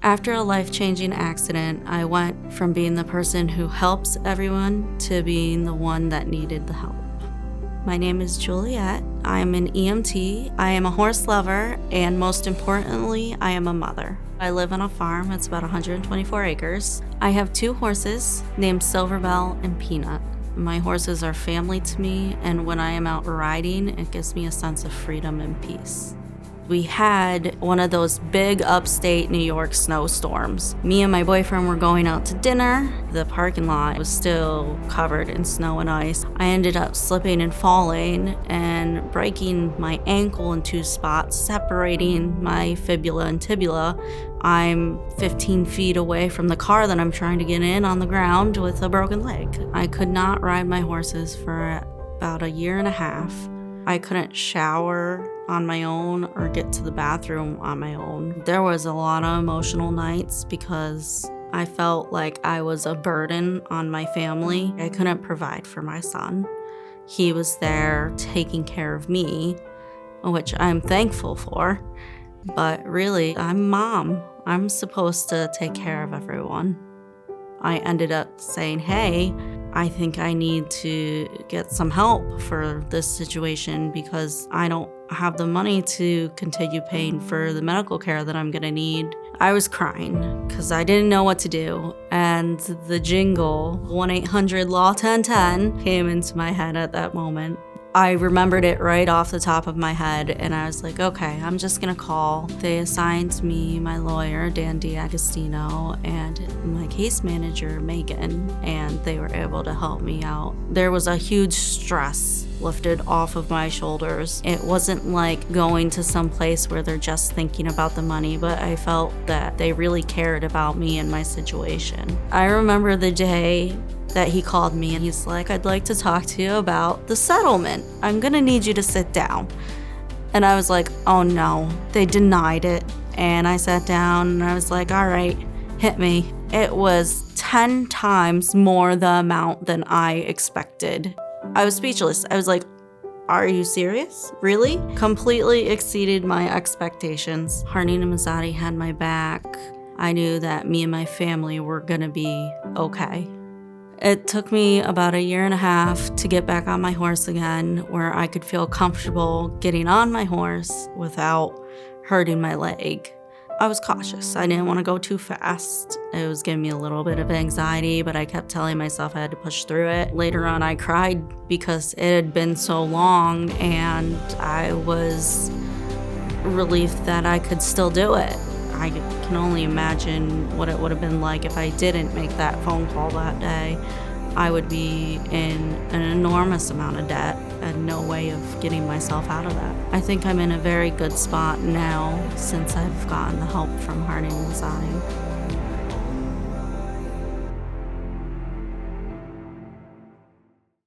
After a life-changing accident, I went from being the person who helps everyone to being the one that needed the help. My name is Juliet. I am an EMT. I am a horse lover, and most importantly, I am a mother. I live on a farm. It's about 124 acres. I have 2 horses named Silverbell and Peanut. My horses are family to me, and when I am out riding, it gives me a sense of freedom and peace. We had one of those big upstate New York snowstorms. Me and my boyfriend were going out to dinner. The parking lot was still covered in snow and ice. I ended up slipping and falling and breaking my ankle in 2 spots, separating my fibula and tibia. I'm 15 feet away from the car that I'm trying to get in on the ground with a broken leg. I could not ride my horses for about a year and a half. I couldn't shower on my own or get to the bathroom on my own. There was a lot of emotional nights because I felt like I was a burden on my family. I couldn't provide for my son. He was there taking care of me, which I'm thankful for. But really, I'm mom. I'm supposed to take care of everyone. I ended up saying, hey, I think I need to get some help for this situation because I don't have the money to continue paying for the medical care that I'm gonna need. I was crying because I didn't know what to do, and the jingle 1-800-LAW-1010 came into my head at that moment. I remembered it right off the top of my head, and I was like, okay, I'm just gonna call. They assigned me my lawyer, Dan D'Agostino, and my case manager, Megan, and they were able to help me out. There was a huge stress lifted off of my shoulders. It wasn't like going to some place where they're just thinking about the money, but I felt that they really cared about me and my situation. I remember the day that he called me and he's like, I'd like to talk to you about the settlement. I'm gonna need you to sit down. And I was like, oh no, they denied it. And I sat down and I was like, all right, hit me. It was 10 times more the amount than I expected. I was speechless. I was like, are you serious? Really? Completely exceeded my expectations. Harding Mazzotti had my back. I knew that me and my family were gonna be okay. It took me about a year and a half to get back on my horse again, where I could feel comfortable getting on my horse without hurting my leg. I was cautious. I didn't want to go too fast. It was giving me a little bit of anxiety, but I kept telling myself I had to push through it. Later on, I cried because it had been so long, and I was relieved that I could still do it. I can only imagine what it would have been like if I didn't make that phone call that day. I would be in an enormous amount of debt and no way of getting myself out of that. I think I'm in a very good spot now since I've gotten the help from Harding Mazzotti.